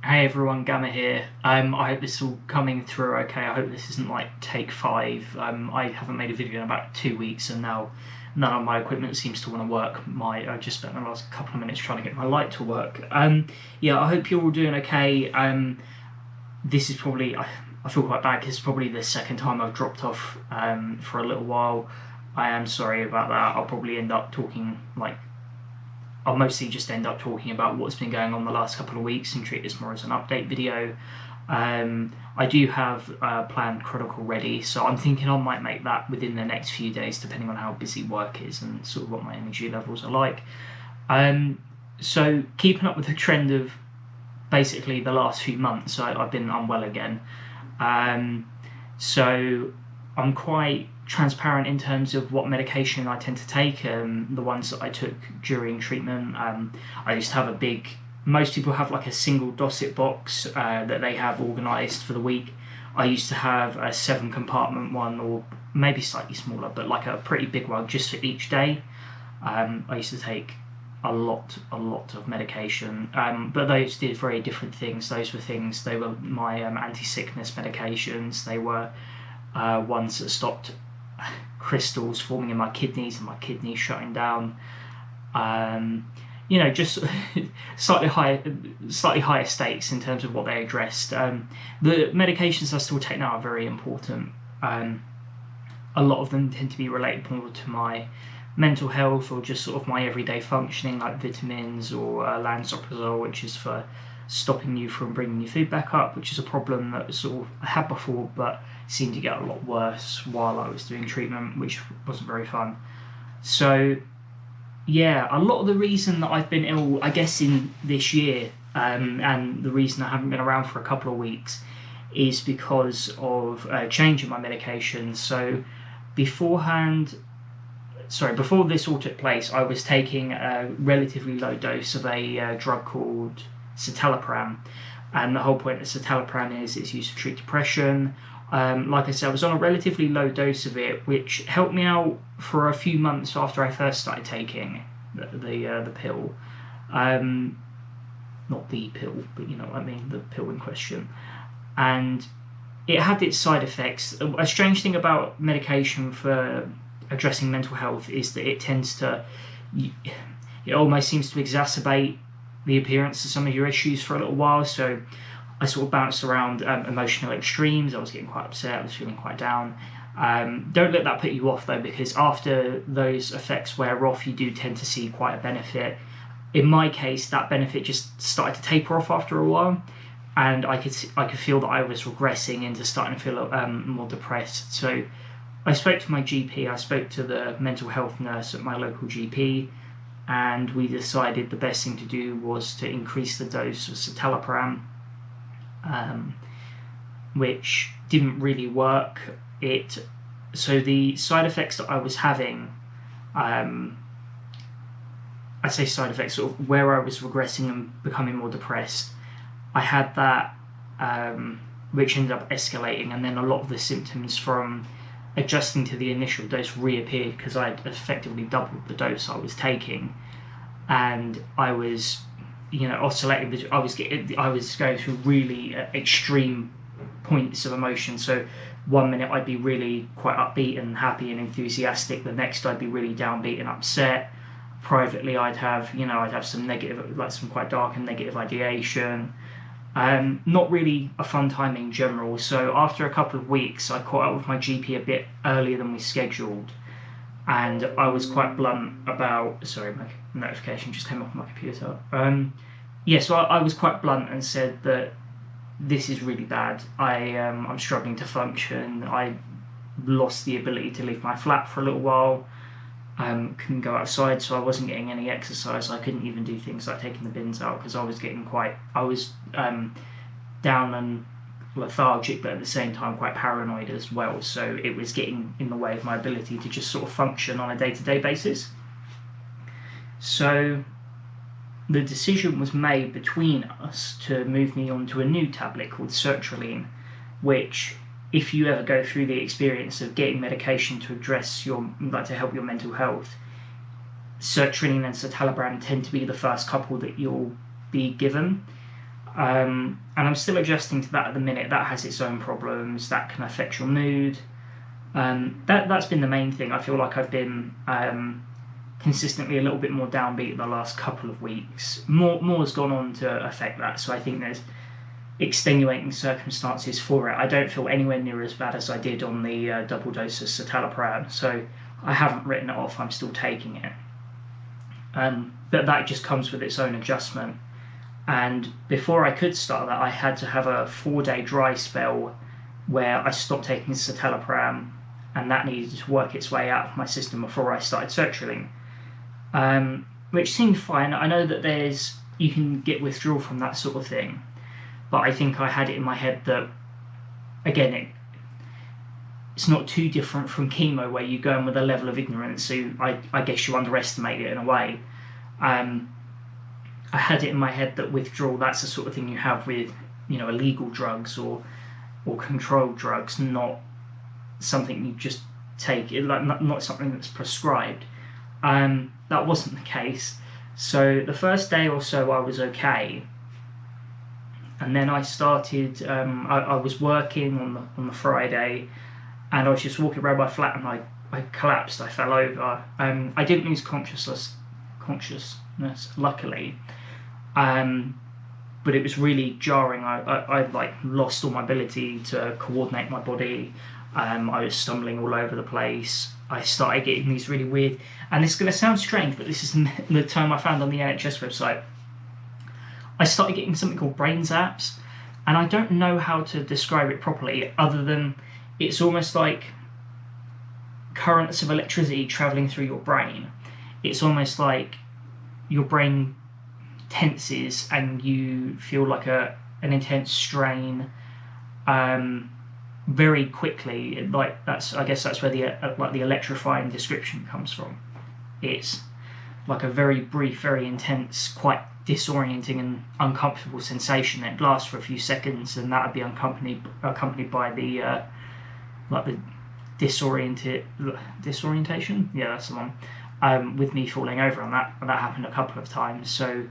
Hey everyone, Gamma here. I hope this is all coming through okay. I hope this isn't like take 5. I haven't made a video in about 2 weeks, and now none of my equipment seems to want to work. I just spent the last couple of minutes trying to get my light to work. Yeah, I hope you're all doing okay. This is probably, I feel quite bad because it's probably the second time I've dropped off for a little while. I am sorry about that. I'll probably end up talking I'll mostly just end up talking about what's been going on the last couple of weeks and treat this more as an update video. I do have a planned chronicle ready, so I'm thinking I might make that within the next few days, depending on how busy work is and sort of what my energy levels are like. So keeping up with the trend of basically the last few months, I've been unwell again. So I'm quite transparent in terms of what medication I tend to take, the ones that I took during treatment. I used to have most people have like a single dossette box that they have organised for the week. I used to have a 7-compartment one, or maybe slightly smaller, but like a pretty big one just for each day. I used to take a lot of medication, but those did very different things. They were my anti-sickness medications. They were ones that stopped crystals forming in my kidneys and my kidneys shutting down. Just slightly higher stakes in terms of what they addressed. The medications I still take now are very important. A lot of them tend to be related more to my mental health or just sort of my everyday functioning, like vitamins or lansoprazole, which is for stopping you from bringing your food back up, which is a problem that sort of I had before but seemed to get a lot worse while I was doing treatment, which wasn't very fun. So yeah, a lot of the reason that I've been ill, I guess, in this year, and the reason I haven't been around for a couple of weeks, is because of a change in my medication. So before this all took place, I was taking a relatively low dose of a drug called citalopram, and the whole point of citalopram is it's used to treat depression. Like I said, I was on a relatively low dose of it, which helped me out for a few months after I first started taking the pill. Not the pill, but you know what I mean, the pill in question. And it had its side effects. A strange thing about medication for addressing mental health is that it almost seems to exacerbate the appearance of some of your issues for a little while. So I sort of bounced around emotional extremes. I was getting quite upset, I was feeling quite down. Don't let that put you off though, because after those effects wear off, you do tend to see quite a benefit. In my case, that benefit just started to taper off after a while, and I could feel that I was regressing into starting to feel more depressed. So I spoke to my GP, I spoke to the mental health nurse at my local GP, and we decided the best thing to do was to increase the dose of citalopram, which didn't really work. So the side effects that I was having, I say side effects, sort of where I was regressing and becoming more depressed, I had that, which ended up escalating, and then a lot of the symptoms from adjusting to the initial dose reappeared because I had effectively doubled the dose I was taking, and I was, oscillating. I was going through really extreme points of emotion. So one minute I'd be really quite upbeat and happy and enthusiastic. The next I'd be really downbeat and upset. Privately, I'd have some negative, like some quite dark and negative ideation. Not really a fun time in general. So after a couple of weeks, I caught up with my GP a bit earlier than we scheduled, and I was quite blunt about. Sorry, my notification just came off my computer. So I was quite blunt and said that this is really bad. I'm struggling to function. I lost the ability to leave my flat for a little while. Couldn't go outside, so I wasn't getting any exercise. I couldn't even do things like taking the bins out because I was down and lethargic, but at the same time quite paranoid as well. So it was getting in the way of my ability to just sort of function on a day-to-day basis. So the decision was made between us to move me on to a new tablet called sertraline, which, if you ever go through the experience of getting medication to to help your mental health, sertraline and citalopram tend to be the first couple that you'll be given. And I'm still adjusting to that at the minute. That has its own problems. That can affect your mood. That's been the main thing. I feel like I've been consistently a little bit more downbeat the last couple of weeks. More has gone on to affect that, so I think there's extenuating circumstances for it. I don't feel anywhere near as bad as I did on the double dose of citalopram, so I haven't written it off. I'm still taking it. But that just comes with its own adjustment. And before I could start that, I had to have a 4-day dry spell where I stopped taking citalopram, and that needed to work its way out of my system before I started sertraline, which seemed fine. I know that you can get withdrawal from that sort of thing, but I think I had it in my head that, again, it's not too different from chemo where you go in with a level of ignorance, so I guess you underestimate it in a way. I had it in my head that withdrawal, that's the sort of thing you have with, illegal drugs or controlled drugs, not something you just take, not something that's prescribed. That wasn't the case. So the first day or so I was okay, and then I started. I was working on the Friday, and I was just walking around my flat, and I collapsed. I fell over. I didn't lose consciousness, luckily. But it was really jarring. I lost all my ability to coordinate my body. I was stumbling all over the place. I started getting these really weird, and this is going to sound strange, but this is the term I found on the NHS website. I started getting something called Brainzaps, and I don't know how to describe it properly other than it's almost like currents of electricity travelling through your brain. It's almost like your brain tenses and you feel like an intense strain very quickly. I guess that's where the electrifying description comes from. It's like a very brief, very intense, quite disorienting and uncomfortable sensation. It lasts for a few seconds, and that would be accompanied by the the disorientation. Yeah, that's the one. With me falling over on that happened a couple of times. So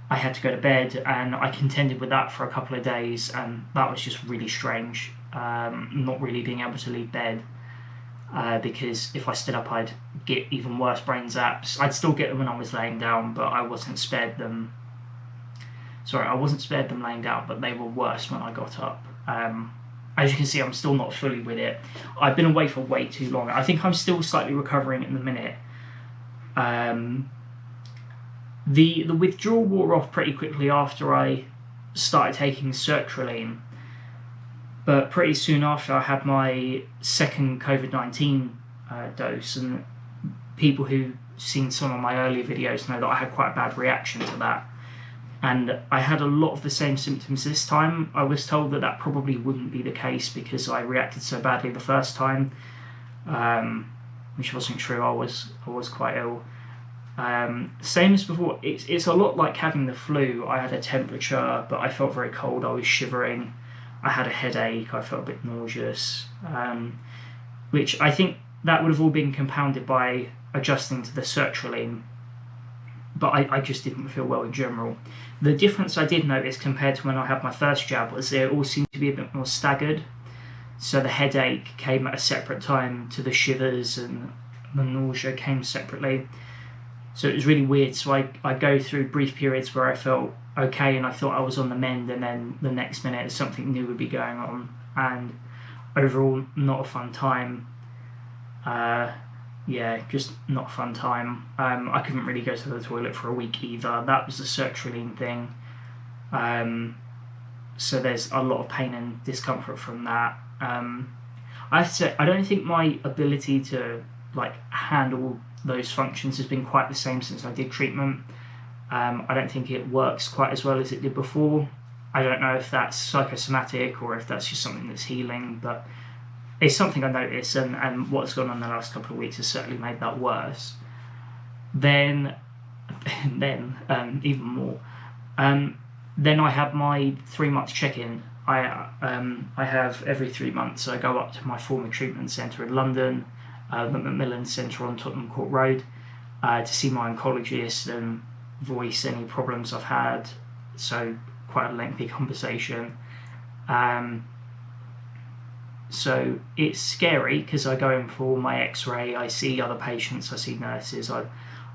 I had to go to bed, and I contended with that for a couple of days, and that was just really strange. Not really being able to leave bed, because if I stood up I'd get even worse brain zaps. I'd still get them when I was laying down, but I wasn't spared them laying down, but they were worse when I got up. As you can see, I'm still not fully with it. I've been away for way too long. I think I'm still slightly recovering at the minute. The withdrawal wore off pretty quickly after I started taking sertraline, but pretty soon after I had my second COVID-19 dose, and people who've seen some of my earlier videos know that I had quite a bad reaction to that, and I had a lot of the same symptoms this time. I was told that probably wouldn't be the case because I reacted so badly the first time, which wasn't true. I was quite ill. Same as before, it's a lot like having the flu. I had a temperature, but I felt very cold. I was shivering. I had a headache. I felt a bit nauseous, which I think that would have all been compounded by adjusting to the sertraline. But I just didn't feel well in general. The difference I did notice compared to when I had my first jab was they all seemed to be a bit more staggered. So the headache came at a separate time to the shivers, and the nausea came separately. So it was really weird. So I go through brief periods where I felt okay and I thought I was on the mend, and then the next minute something new would be going on, and overall not a fun time. Just not a fun time. I couldn't really go to the toilet for a week either. That was the sertraline thing. So there's a lot of pain and discomfort from that. I have to say, I don't think my ability to handle those functions has been quite the same since I did treatment. I don't think it works quite as well as it did before. I don't know if that's psychosomatic or if that's just something that's healing, but it's something I noticed, and what's gone on the last couple of weeks has certainly made that worse. Then even more. Then I have my 3-month check-in. I have every 3 months. I go up to my former treatment centre in London, the Macmillan Centre on Tottenham Court Road, to see my oncologist and voice any problems I've had. So quite a lengthy conversation. So it's scary because I go in for my x-ray, I see other patients, I see nurses.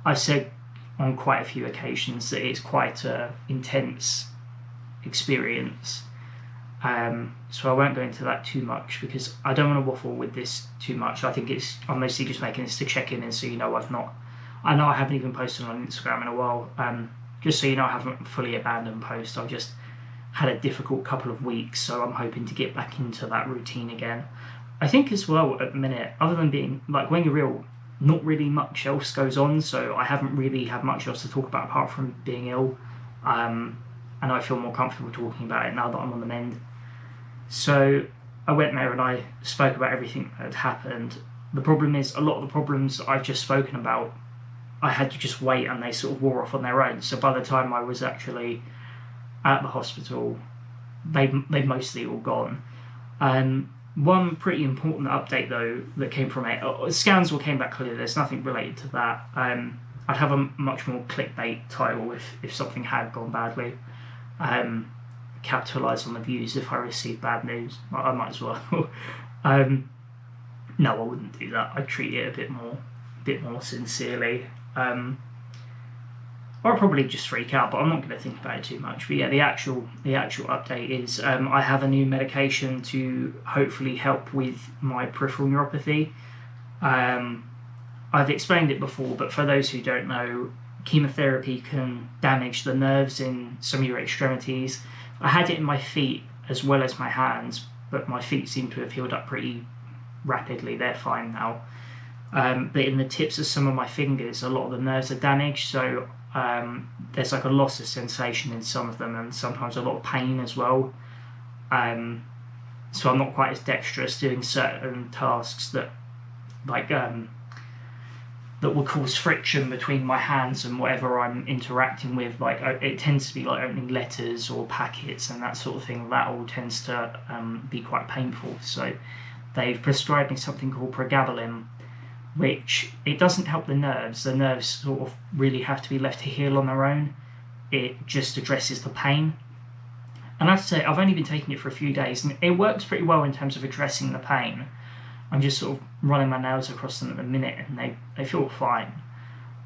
I've said on quite a few occasions that it's quite an intense experience. So I won't go into that too much because I don't want to waffle with this too much. I think I'm mostly just making this to check in and so you know I know I haven't even posted on Instagram in a while. Just so you know, I haven't fully abandoned post. I've just had a difficult couple of weeks, so I'm hoping to get back into that routine again. I think as well at the minute, other than being like when you're ill, not really much else goes on, so I haven't really had much else to talk about apart from being ill. And I feel more comfortable talking about it now that I'm on the mend. So I went there and I spoke about everything that had happened. The problem is a lot of the problems that I've just spoken about, I had to just wait and they sort of wore off on their own. So by the time I was actually at the hospital, they'd mostly all gone. One pretty important update though that came from it, scans all came back clear, there's nothing related to that. I'd have a much more clickbait title if something had gone badly. Capitalise on the views if I receive bad news. I might as well. No, I wouldn't do that. I'd treat it a bit more sincerely. Or I'll probably just freak out, but I'm not going to think about it too much. But yeah, the actual update is I have a new medication to hopefully help with my peripheral neuropathy. I've explained it before, but for those who don't know, chemotherapy can damage the nerves in some of your extremities. I had it in my feet as well as my hands, but my feet seem to have healed up pretty rapidly. They're fine now. But in the tips of some of my fingers, a lot of the nerves are damaged, so there's like a loss of sensation in some of them and sometimes a lot of pain as well. So I'm not quite as dexterous doing certain tasks that that will cause friction between my hands and whatever I'm interacting with. Like it tends to be like opening letters or packets and that sort of thing. That all tends to be quite painful. So they've prescribed me something called pregabalin, which it doesn't help the nerves. The nerves sort of really have to be left to heal on their own. It just addresses the pain. And I have to say, I've only been taking it for a few days, and it works pretty well in terms of addressing the pain. I'm just sort of running my nails across them at the minute, and they feel fine.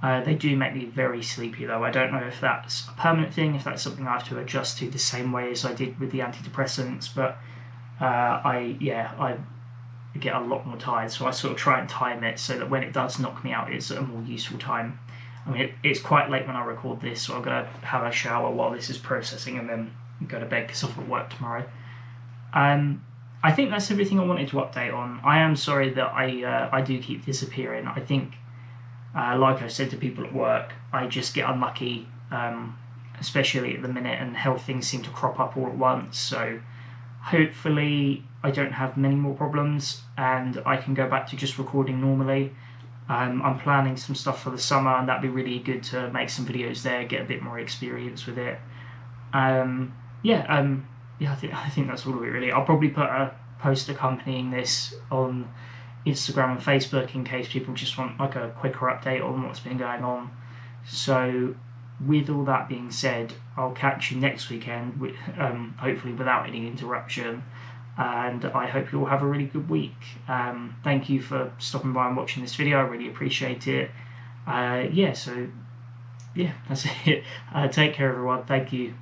They do make me very sleepy, though. I don't know if that's a permanent thing, if that's something I have to adjust to the same way as I did with the antidepressants, but I get a lot more tired, so I sort of try and time it so that when it does knock me out, it's at a more useful time. I mean, it's quite late when I record this, so I'm going to have a shower while this is processing and then go to bed because I've got work tomorrow. I think that's everything I wanted to update on. I am sorry that I do keep disappearing. I think, like I said to people at work, I just get unlucky, especially at the minute, and health things seem to crop up all at once, so hopefully I don't have many more problems and I can go back to just recording normally. I'm planning some stuff for the summer and that'd be really good to make some videos there, get a bit more experience with it. I think that's all of it really. I'll probably put a post accompanying this on Instagram and Facebook in case people just want like a quicker update on what's been going on. So with all that being said, I'll catch you next weekend, hopefully without any interruption, and I hope you all have a really good week. Thank you for stopping by and watching this video, I really appreciate it. That's it. Take care everyone, thank you.